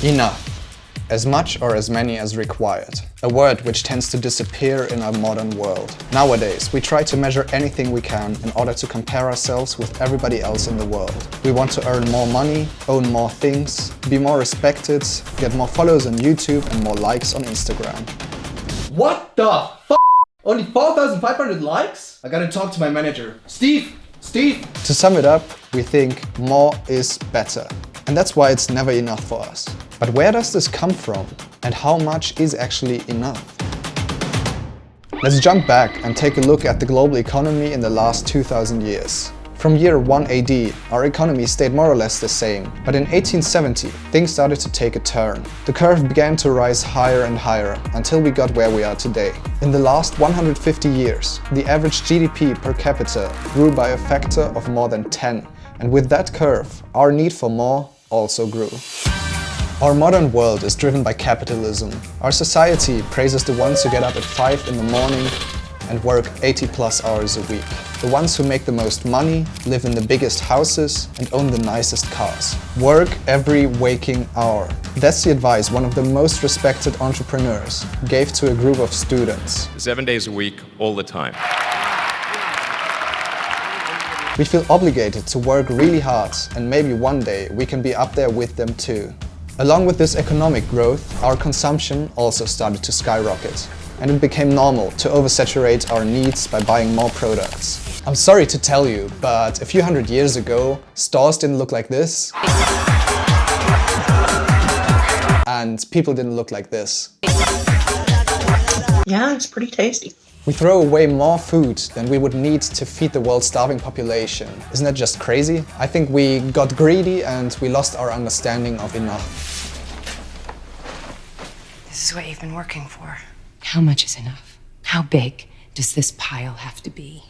Enough. As much or as many as required. A word which tends to disappear in our modern world. Nowadays, we try to measure anything we can in order to compare ourselves with everybody else in the world. We want to earn more money, own more things, be more respected, get more followers on YouTube and more likes on Instagram. What the f***? Only 4,500 likes? I gotta talk to my manager. Steve! To sum it up, we think more is better. And that's why it's never enough for us. But where does this come from? And how much is actually enough? Let's jump back and take a look at the global economy in the last 2000 years. From year 1 AD, our economy stayed more or less the same. But in 1870, things started to take a turn. The curve began to rise higher and higher until we got where we are today. In the last 150 years, the average GDP per capita grew by a factor of more than 10. And with that curve, our need for more also grew. Our modern world is driven by capitalism. Our society praises the ones who get up at 5 in the morning and work 80+ hours a week. The ones who make the most money, live in the biggest houses and own the nicest cars. Work every waking hour. That's the advice one of the most respected entrepreneurs gave to a group of students. 7 days a week, all the time. We feel obligated to work really hard and maybe one day we can be up there with them too. Along with this economic growth, our consumption also started to skyrocket. And it became normal to oversaturate our needs by buying more products. I'm sorry to tell you, but a few hundred years ago, stores didn't look like this. And people didn't look like this. Yeah, it's pretty tasty. We throw away more food than we would need to feed the world's starving population. Isn't that just crazy? I think we got greedy and we lost our understanding of enough. This is what you've been working for. How much is enough? How big does this pile have to be?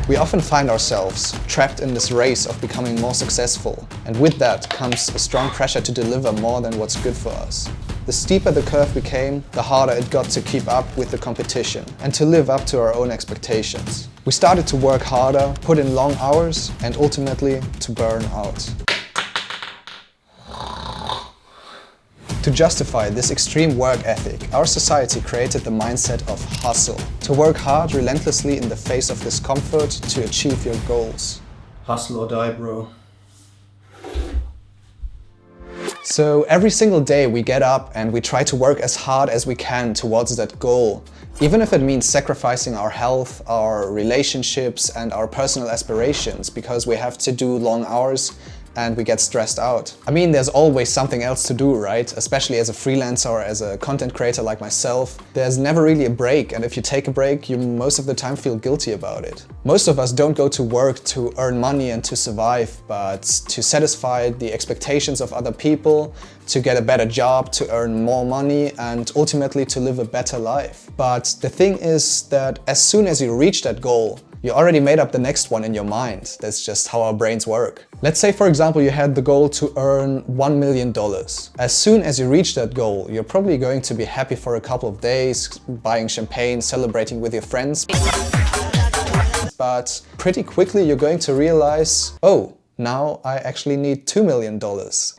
We often find ourselves trapped in this race of becoming more successful, and with that comes a strong pressure to deliver more than what's good for us. The steeper the curve became, the harder it got to keep up with the competition and to live up to our own expectations. We started to work harder, put in long hours, and ultimately to burn out. To justify this extreme work ethic, our society created the mindset of hustle. To work hard relentlessly in the face of discomfort to achieve your goals. Hustle or die, bro. So every single day we get up and we try to work as hard as we can towards that goal. Even if it means sacrificing our health, our relationships and our personal aspirations because we have to do long hours and we get stressed out. I mean, there's always something else to do, right? Especially as a freelancer or as a content creator like myself. There's never really a break, and if you take a break, you most of the time feel guilty about it. Most of us don't go to work to earn money and to survive, but to satisfy the expectations of other people, to get a better job, to earn more money, and ultimately to live a better life. But the thing is that as soon as you reach that goal, you already made up the next one in your mind. That's just how our brains work. Let's say, for example, you had the goal to earn $1 million. As soon as you reach that goal, you're probably going to be happy for a couple of days, buying champagne, celebrating with your friends. But pretty quickly you're going to realize, oh, now I actually need $2 million.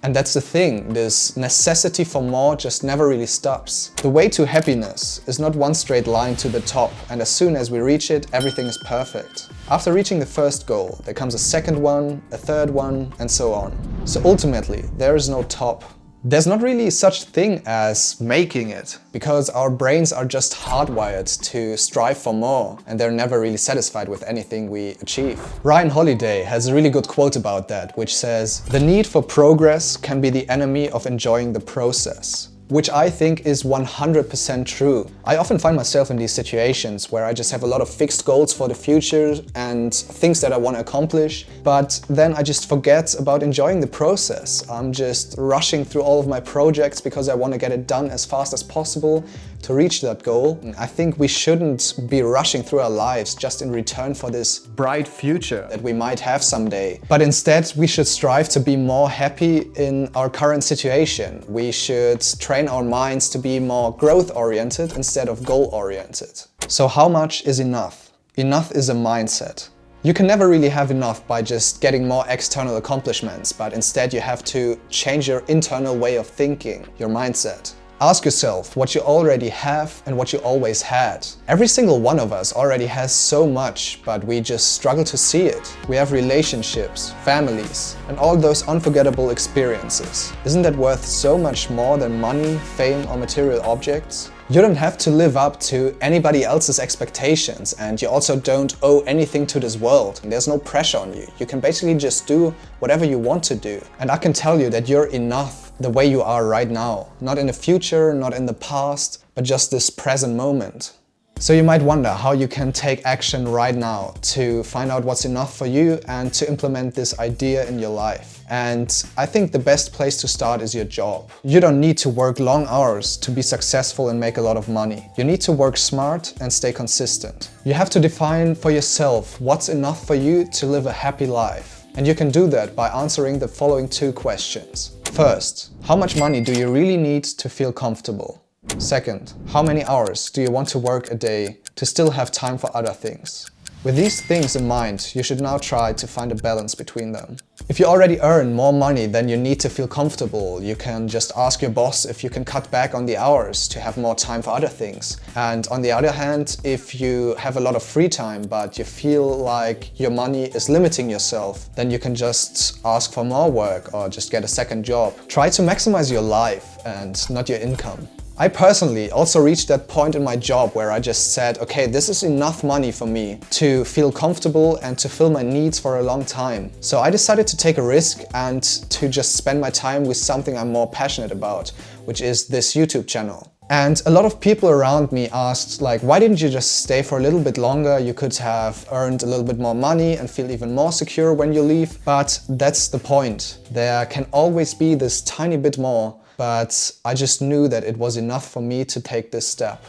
And that's the thing, this necessity for more just never really stops. The way to happiness is not one straight line to the top, and as soon as we reach it, everything is perfect. After reaching the first goal, there comes a second one, a third one, and so on. So ultimately, there is no top. There's not really such thing as making it, because our brains are just hardwired to strive for more and they're never really satisfied with anything we achieve. Ryan Holiday has a really good quote about that, which says, "The need for progress can be the enemy of enjoying the process." Which I think is 100% true. I often find myself in these situations where I just have a lot of fixed goals for the future and things that I want to accomplish, but then I just forget about enjoying the process. I'm just rushing through all of my projects because I want to get it done as fast as possible to reach that goal. I think we shouldn't be rushing through our lives just in return for this bright future that we might have someday. But instead, we should strive to be more happy in our current situation. We should train our minds to be more growth-oriented instead of goal-oriented. So how much is enough? Enough is a mindset. You can never really have enough by just getting more external accomplishments, but instead you have to change your internal way of thinking, your mindset. Ask yourself what you already have and what you always had. Every single one of us already has so much, but we just struggle to see it. We have relationships, families, and all those unforgettable experiences. Isn't that worth so much more than money, fame, or material objects? You don't have to live up to anybody else's expectations, and you also don't owe anything to this world. There's no pressure on you. You can basically just do whatever you want to do. And I can tell you that you're enough the way you are right now. Not in the future, not in the past, but just this present moment. So you might wonder how you can take action right now to find out what's enough for you and to implement this idea in your life. And I think the best place to start is your job. You don't need to work long hours to be successful and make a lot of money. You need to work smart and stay consistent. You have to define for yourself what's enough for you to live a happy life. And you can do that by answering the following 2 questions. First, how much money do you really need to feel comfortable? Second, how many hours do you want to work a day to still have time for other things? With these things in mind, you should now try to find a balance between them. If you already earn more money than you need to feel comfortable, you can just ask your boss if you can cut back on the hours to have more time for other things. And on the other hand, if you have a lot of free time but you feel like your money is limiting yourself, then you can just ask for more work or just get a second job. Try to maximize your life and not your income. I personally also reached that point in my job where I just said, okay, this is enough money for me to feel comfortable and to fill my needs for a long time. So I decided to take a risk and to just spend my time with something I'm more passionate about, which is this YouTube channel. And a lot of people around me asked, like, why didn't you just stay for a little bit longer? You could have earned a little bit more money and feel even more secure when you leave. But that's the point. There can always be this tiny bit more. But I just knew that it was enough for me to take this step.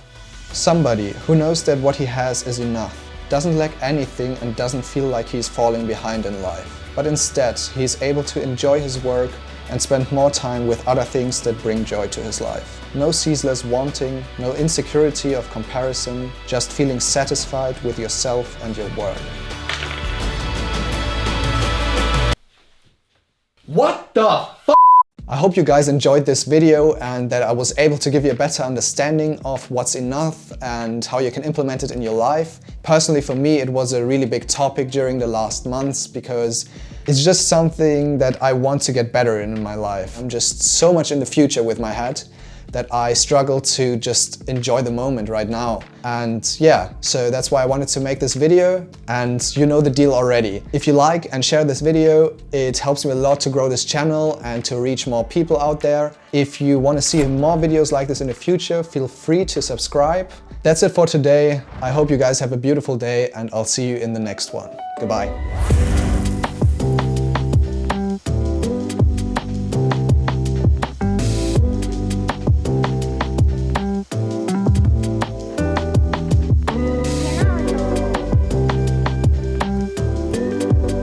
Somebody who knows that what he has is enough, doesn't lack anything and doesn't feel like he's falling behind in life. But instead, he's able to enjoy his work and spend more time with other things that bring joy to his life. No ceaseless wanting, no insecurity of comparison, just feeling satisfied with yourself and your work. What the f***? I hope you guys enjoyed this video and that I was able to give you a better understanding of what's enough and how you can implement it in your life. Personally, for me, it was a really big topic during the last months because it's just something that I want to get better in my life. I'm just so much in the future with my head that I struggle to just enjoy the moment right now. And yeah, so that's why I wanted to make this video, and you know the deal already. If you like and share this video, it helps me a lot to grow this channel and to reach more people out there. If you want to see more videos like this in the future, feel free to subscribe. That's it for today. I hope you guys have a beautiful day and I'll see you in the next one. Goodbye.